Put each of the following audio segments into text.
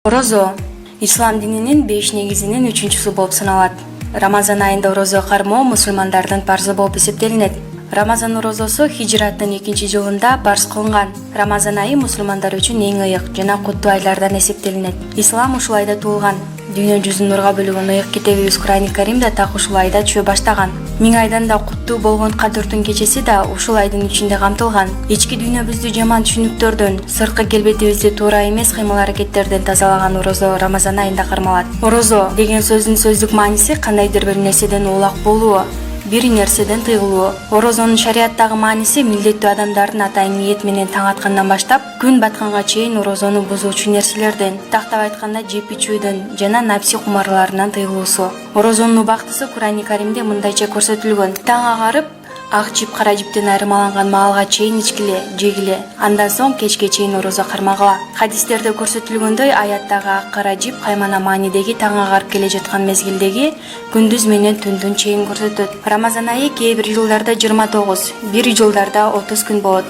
Орозо ислам дининин 5 негизинин 3-сү болуп саналат. Рамазан айында орозо кармоо мусулмандардын парзы болуп эсептелинет. Рамазан орозосу хижраттын 2-жылында парз кылынган. Рамазан айы мусулмандар үчүн эң ыйык жана куттуу айлардан эсептелинет. Ислам ушул айда туулган. Дүйнө жүзүн нурга бөлөгөн ыйык китебибиз Кур'ани Каримде так ушул айда түшө баштаган. 1000 айдан да куттуу болгон Кадыртын кечеси да ушул айдын ичинде камтылган. Ички дүйнөбүздү жаман түшүнүктөрдөн, сырткы келбетибизди туура эмес кыймыл-аракеттерден тазалаган орозо Рамазан айында кармалат. Орозо деген сөздүн сөздүк мааниси кандайдыр бир нерседен улак болуу, бир нерседен тыйылуу. Орозонун шариаттагы мааниси милдеттүү адамдардын атайын ниет менен таң аткандан баштап күн батканга чейин орозону бузуучу нерселерден, тактап айтканда жеп ичүүдөн жана напси кумарларынан тыйылуусу. Орозонун убактысы Кур'ани Каримде мындайча көрсөтүлгөн: таң агарып, ак жип кара жиптен айырмаланган маалга чейин ичкиле, жегиле, андан соң кечке чейин орозо кармагыла. Хадистерде көрсөтүлгөндөй, аяттагы ак кара жип каймана маанидеги таң агарып келе жаткан мезгилдеги күндүз менен түндүн чейин көрсөтөт. Рамазан айы кээ бир жылдарда 29, бир жылдарда 30 күн болот.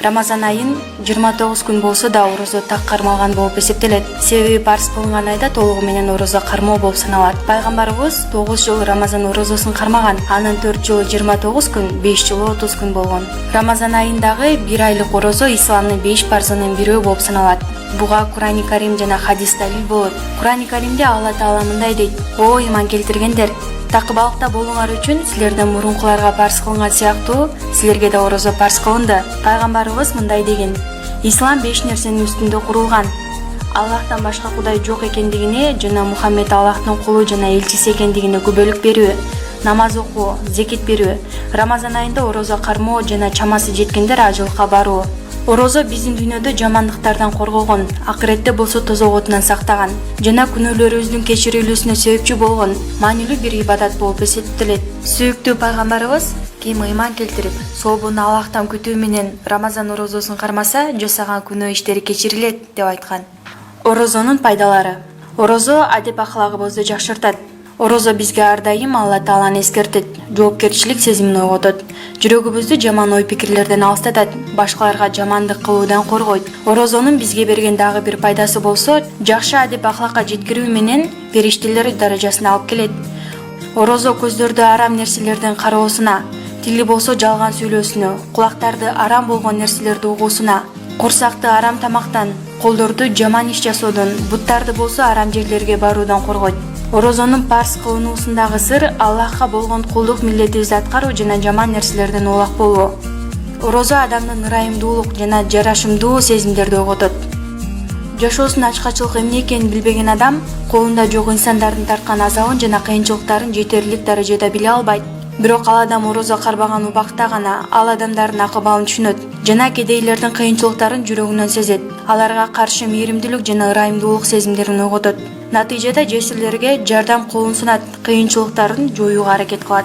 Рамазан айын 29 күн болсо да орозо так кармалган болуп эсептелет. Себеби парз кылынган айда толугу менен орозо кармоо болуп саналат. Пайгамбарыбыз 9 жыл Рамазан орозосун кармаган. Анын 4 жылы 29 күн, 5 жылы 30 күн болгон. Рамазан айындагы 1 айлык орозо исламдын 5 парзынын бирөө болуп саналат. Буга Кур'ани Карим жана хадис далил болот. Кур'ани Каримде Алла Таала мындай дейт: "О иман келтиргендер, такыбалыкта болуңар үчүн силерден мурункуларга парз кылынган сыяктуу силерге да орозо парз кылынды." Пайгамбарыбыз мындай деген: "Ислам 5 нерсенин үстүндө курулган. Аллахтан башка кудай жок экендигине жана Мухаммед Аллахтын кулу жана элчиси экендигине күбөлүк берүү, намаз окуу, зекет берүү, Рамазан айында орозо кармоо жана чамасы жеткендер ажылыкка баруу." Орозо биздин дүйнөдө жамандыктардан коргогон, акыретте болсо тозок отунан сактаган жана күнөөлөрүбүздүн кечирилүүсүнө себепчи болгон маанилүү бир ибадат болуп эсептелет. Сүйүктүү пайгамбарыбыз ким ыйман келтирип, сообуну Аллахтан күтүү менен Рамазан орозосун кармаса, жасаган күнөө иштери кечирилет деп айткан. Орозонун пайдалары. Орозо адеп аклагыбызды жакшыртат. Орозо бизге ар дайым Алла Тааланы эскертет, жоопкерчилик сезимин ойготот, жүрөгүбүздү жаман ой пикирлерден алыстатат, башкаларга жамандык кылуудан коргойт. Орозонун бизге берген дагы бир пайдасы болсо, жакшы адеп акылакка жеткирүү менен периштелер даражасына алып келет. Орозо көздөрдү арам нерселерден кароосуна, тили болсо жалган сүйлөөсүнө, кулактарды арам болгон нерселерди угуусуна, курсакты арам тамактан, колдорду жаман иш жасоодон, буттарды болсо арам жерлерге баруудан коргойт. Орозонун парз кылынуусундагы сыр Аллахка болгон кулдук милдетибизди аткаруу жана жаман нерселерден улак болуу. Орозо адамдын ырайымдуулук жана жарашымдуу сезимдерди ойготот. Жашоосунун ачкачылык эмне экенин билбеген адам колунда жок инсандардын тарткан азабын жана кыйынчылыктарын жетерлик даражада биле албайт. Бирок ал адам орозо карбаган убакта гана ал адамдардын акыбалын түшүнөт жана кедейлердин кыйынчылыктарын жүрөгүнөн сезет. Аларга каршы мээримдүүлүк жана ырайымдуулук сезимдерин ойготот. Натыйжада жесирлерге жардам колун сунат, кыйынчылыктарын жоюуга аракет кылат.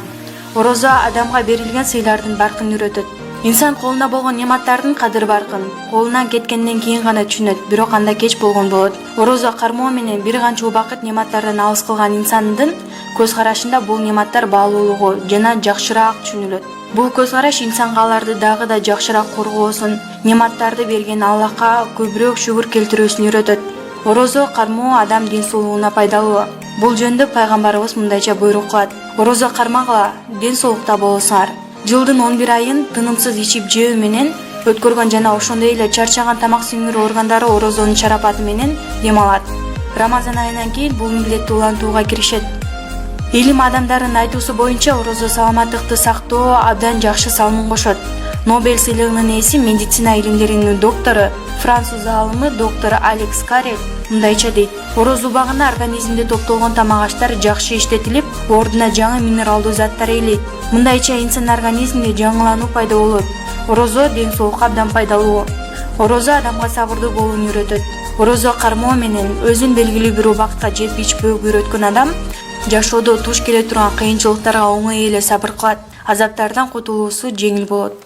Орозо адамга берилген сыйлардын баркын үйрөтөт. Инсан колуна болгон нематтардын кадыр баркын колунан кеткенден кийин гана түшүнөт, бирок анда кеч болгон болот. Орозо кармоо менен бир канча убакыт нематтардан алыс кылган инсандын көз карашында бул нематтар баалуулугу жана жакшыраак түшүнүлөт. Бул көз караш инсанга аларды дагы да жакшыраак коргоосун, нематтарды берген Аллахка көбүрөөк шүгүр келтирүүсүн үйрөтөт. Орозо кармоо адам ден соолугуна пайдалуу. Бул жөндө пайгамбарыбыз мындайча буйрук кылат: "Орозо кармагыла, ден соолукта болосуңар." Жылдын 11 айын тынымсыз ичип жөө менен өткөргөн жана ошондой эле чарчаган тамак сиңирүү органдары орозонун чарапаты менен дем алат. Рамазан айынан кийин бул милдетти улантууга киришет. Илим адамдарынын айтуусу боюнча орозо саламаттыкты сактоо абдан жакшы салмын кошот. Нобель сыйлыгынын ээси, медицина илимдеринин доктору, француз аалымы доктор Алекс Карель мындайча дейт: "Орозо убагында организмде топтолгон тамак аштар жакшы иштетилип, ордуна жаңы минералдуу заттар ээлейт. Мындайча инсан организминде жаңылануу пайда болот. Орозо ден соолукка абдан пайдалуу. Орозо адамга сабырдуу болууну үйрөтөт. Орозо кармоо менен өзүн белгилүү бир убакытка жеп ичпөөгө үйрөткөн адам жашоодо туш келе турган кыйынчылыктарга оңой эле сабыр кылат, азаптардан кутулуусу жеңил болот."